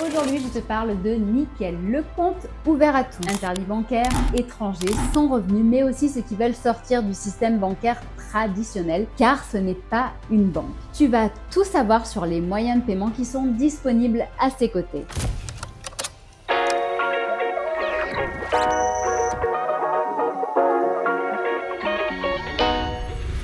Aujourd'hui, je te parle de Nickel, le compte ouvert à tous, interdit bancaire, étrangers, sans revenus, mais aussi ceux qui veulent sortir du système bancaire traditionnel, car ce n'est pas une banque. Tu vas tout savoir sur les moyens de paiement qui sont disponibles à ses côtés.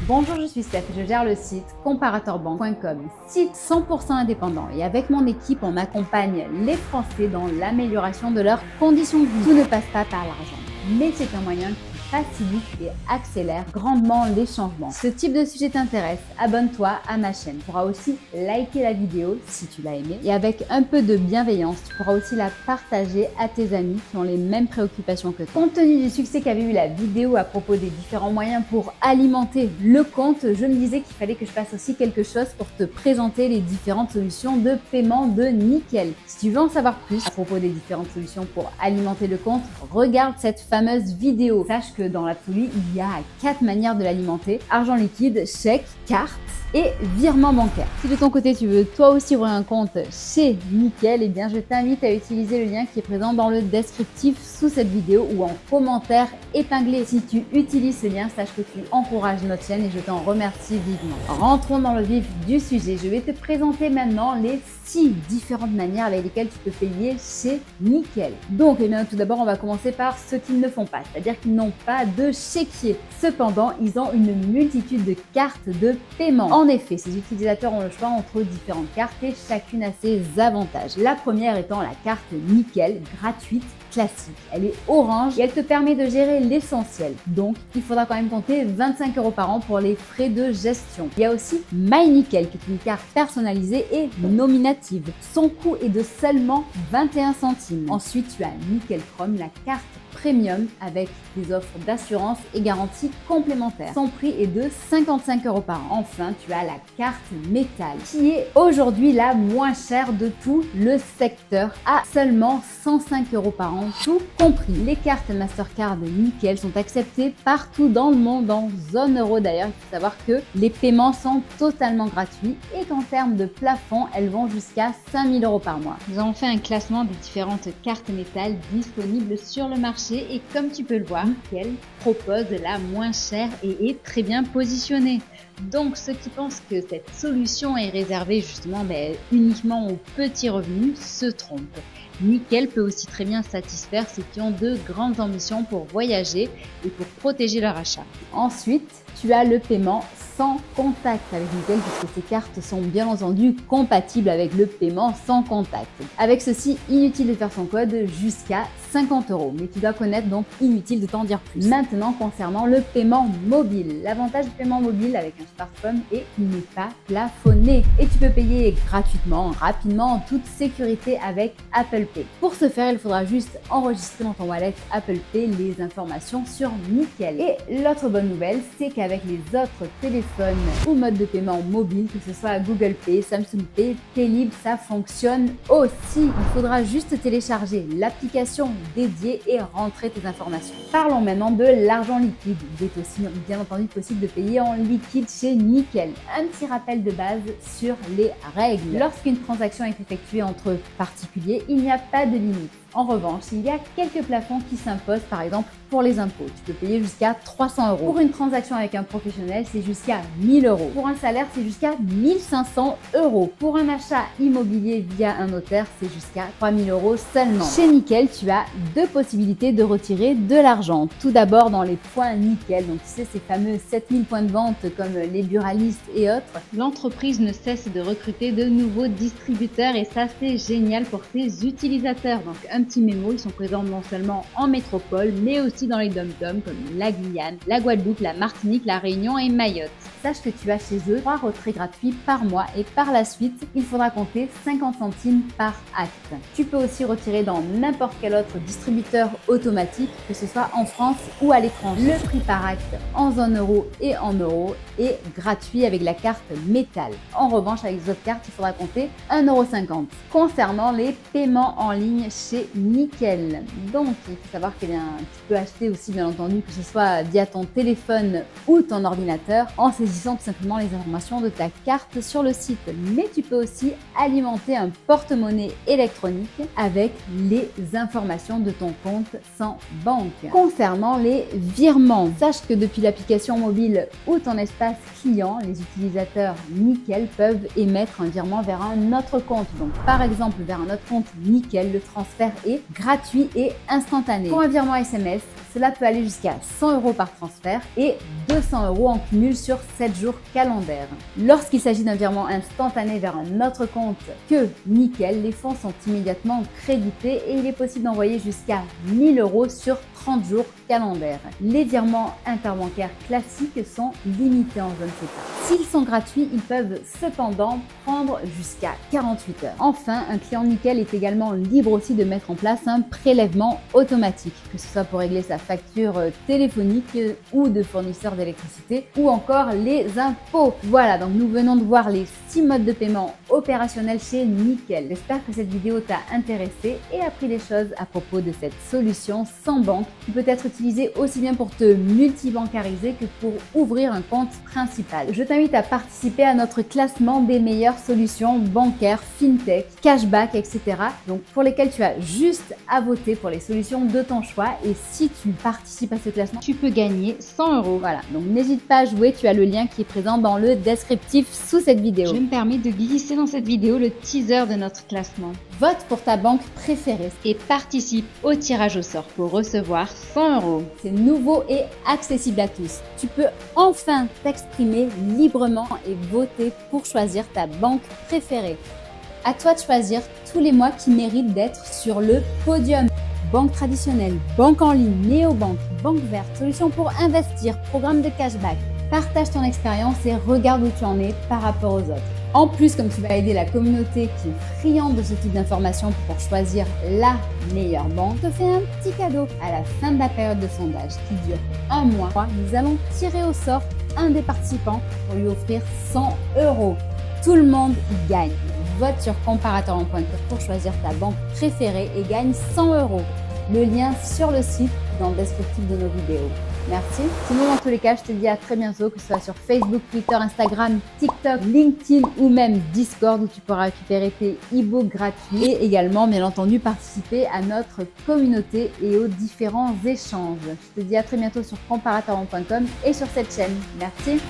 Bonjour, je suis Steph et je gère le site comparatorbank.com, site 100% indépendant, et avec mon équipe, on accompagne les Français dans l'amélioration de leurs conditions de vie. Tout ne passe pas par l'argent, mais c'est un moyen qui facilite et accélère grandement les changements. Ce type de sujet t'intéresse, abonne-toi à ma chaîne. Tu pourras aussi liker la vidéo si tu l'as aimée, et avec un peu de bienveillance, tu pourras aussi la partager à tes amis qui ont les mêmes préoccupations que toi. Compte tenu du succès qu'avait eu la vidéo à propos des différents moyens pour alimenter le compte, je me disais qu'il fallait que je fasse aussi quelque chose pour te présenter les différentes solutions de paiement de Nickel. Si tu veux en savoir plus à propos des différentes solutions pour alimenter le compte, regarde cette fameuse vidéo. Sache que dans l'absolu, il y a 4 manières de l'alimenter: argent liquide, chèque, carte et virement bancaire. Si de ton côté tu veux toi aussi ouvrir un compte chez Nickel, eh bien je t'invite à utiliser le lien qui est présent dans le descriptif sous cette vidéo ou en commentaire épinglé. Si tu utilises ce lien, sache que tu encourages notre chaîne et je t'en remercie vivement. Rentrons dans le vif du sujet. Je vais te présenter maintenant les 6 différentes manières avec lesquelles tu peux payer chez Nickel. Donc, eh bien, tout d'abord, on va commencer par ce qu'ils ne font pas, c'est-à-dire qu'ils n'ont pas de chéquier. Cependant, ils ont une multitude de cartes de paiement. En effet, ces utilisateurs ont le choix entre différentes cartes et chacune a ses avantages. La première étant la carte Nickel, gratuite, classique. Elle est orange et elle te permet de gérer l'essentiel. Donc, il faudra quand même compter 25 € par an pour les frais de gestion. Il y a aussi My Nickel, qui est une carte personnalisée et nominative. Son coût est de seulement 21 centimes. Ensuite, tu as Nickel Chrome, la carte premium avec des offres d'assurance et garantie complémentaires. Son prix est de 55 € par an. Enfin, tu as la carte métal qui est aujourd'hui la moins chère de tout le secteur à seulement 105 € par an, tout compris. Les cartes Mastercard Nickel sont acceptées partout dans le monde, en zone euro d'ailleurs. Il faut savoir que les paiements sont totalement gratuits et qu'en termes de plafond, elles vont jusqu'à 5 000 € par mois. Nous avons fait un classement des différentes cartes métal disponibles sur le marché. Et comme tu peux le voir, Nickel propose la moins chère et est très bien positionnée. Donc ceux qui pensent que cette solution est réservée justement uniquement aux petits revenus se trompent. Nickel peut aussi très bien satisfaire ceux qui ont de grandes ambitions pour voyager et pour protéger leur achat. Ensuite, tu as le paiement sans contact avec Nickel, puisque ces cartes sont bien entendu compatibles avec le paiement sans contact. Avec ceci, inutile de faire son code jusqu'à 50 €, mais tu dois connaître, donc inutile de t'en dire plus. Maintenant, concernant le paiement mobile, l'avantage du paiement mobile avec un smartphone est qu'il n'est pas plafonné et tu peux payer gratuitement, rapidement, en toute sécurité avec Apple Pay. Pour ce faire, il faudra juste enregistrer dans ton wallet Apple Pay les informations sur Nickel. Et l'autre bonne nouvelle, c'est qu'avec les autres téléphones ou modes de paiement mobile, que ce soit Google Pay, Samsung Pay, Paylib, ça fonctionne aussi. Il faudra juste télécharger l'application dédiée et rentrer tes informations. Parlons maintenant de l'argent liquide. Il est aussi bien entendu possible de payer en liquide chez Nickel. Un petit rappel de base sur les règles. Lorsqu'une transaction est effectuée entre particuliers, il n'y a pas de limite. En revanche, il y a quelques plafonds qui s'imposent, par exemple pour les impôts. Tu peux payer jusqu'à 300 €. Pour une transaction avec un professionnel, c'est jusqu'à 1 000 €. Pour un salaire, c'est jusqu'à 1 500 €. Pour un achat immobilier via un notaire, c'est jusqu'à 3 000 € seulement. Chez Nickel, tu as 2 possibilités de retirer de l'argent. Tout d'abord dans les points Nickel, donc tu sais, ces fameux 7000 points de vente comme les buralistes et autres. L'entreprise ne cesse de recruter de nouveaux distributeurs et ça, c'est génial pour ses utilisateurs. Donc un petit mémo, ils sont présents non seulement en métropole, mais aussi dans les dom-toms comme la Guyane, la Guadeloupe, la Martinique, la Réunion et Mayotte. Sache que tu as chez eux 3 retraits gratuits par mois et par la suite, il faudra compter 50 centimes par acte. Tu peux aussi retirer dans n'importe quel autre distributeur automatique, que ce soit en France ou à l'étranger. Le prix par acte en zone euro et en euros est gratuit avec la carte métal. En revanche, avec les autres cartes, il faudra compter 1,50 €. Concernant les paiements en ligne chez Nickel, donc il faut savoir que tu peux acheter aussi bien entendu que ce soit via ton téléphone ou ton ordinateur en saisissant saisissant tout simplement les informations de ta carte sur le site. Mais tu peux aussi alimenter un porte-monnaie électronique avec les informations de ton compte sans banque. Concernant les virements, sache que depuis l'application mobile ou ton espace client, les utilisateurs Nickel peuvent émettre un virement vers un autre compte. Donc par exemple vers un autre compte Nickel, le transfert est gratuit et instantané. Pour un virement SMS, cela peut aller jusqu'à 100 € par transfert et 200 € en cumul sur 7 jours calendaires. Lorsqu'il s'agit d'un virement instantané vers un autre compte que Nickel, les fonds sont immédiatement crédités et il est possible d'envoyer jusqu'à 1000 € sur 30 jours calendaires. Les virements interbancaires classiques sont limités en zone CETA. S'ils sont gratuits, ils peuvent cependant prendre jusqu'à 48 heures. Enfin, un client Nickel est également libre aussi de mettre en place un prélèvement automatique, que ce soit pour régler sa facture téléphonique ou de fournisseur d'électricité ou encore les impôts. Voilà, donc nous venons de voir les 6 modes de paiement opérationnels chez Nickel. J'espère que cette vidéo t'a intéressé et appris des choses à propos de cette solution sans banque qui peut être utilisée aussi bien pour te multibancariser que pour ouvrir un compte principal. Je t'invite à participer à notre classement des meilleures solutions bancaires, fintech, cashback, etc. Donc pour lesquelles tu as juste à voter pour les solutions de ton choix et si tu participes à ce classement, tu peux gagner 100 €. Voilà, donc n'hésite pas à jouer, tu as le lien qui est présent dans le descriptif sous cette vidéo. Je me permets de glisser dans cette vidéo le teaser de notre classement. Vote pour ta banque préférée et participe au tirage au sort pour recevoir 100 €. C'est nouveau et accessible à tous. Tu peux enfin t'exprimer librement et voter pour choisir ta banque préférée. À toi de choisir tous les mois qui méritent d'être sur le podium. Banque traditionnelle, banque en ligne, néobanque, banque verte, solution pour investir, programme de cashback. Partage ton expérience et regarde où tu en es par rapport aux autres. En plus, comme tu vas aider la communauté qui est friande de ce type d'informations pour choisir la meilleure banque, je te fais un petit cadeau. À la fin de la période de sondage qui dure un mois, nous allons tirer au sort un des participants pour lui offrir 100 €. Tout le monde y gagne. Vote sur comparatorbank.com pour choisir ta banque préférée et gagne 100 €. Le lien sur le site dans le descriptif de nos vidéos. Merci. Sinon, dans tous les cas, je te dis à très bientôt, que ce soit sur Facebook, Twitter, Instagram, TikTok, LinkedIn ou même Discord où tu pourras récupérer tes e-books gratuits et également, bien entendu, participer à notre communauté et aux différents échanges. Je te dis à très bientôt sur comparatorbank.com et sur cette chaîne. Merci.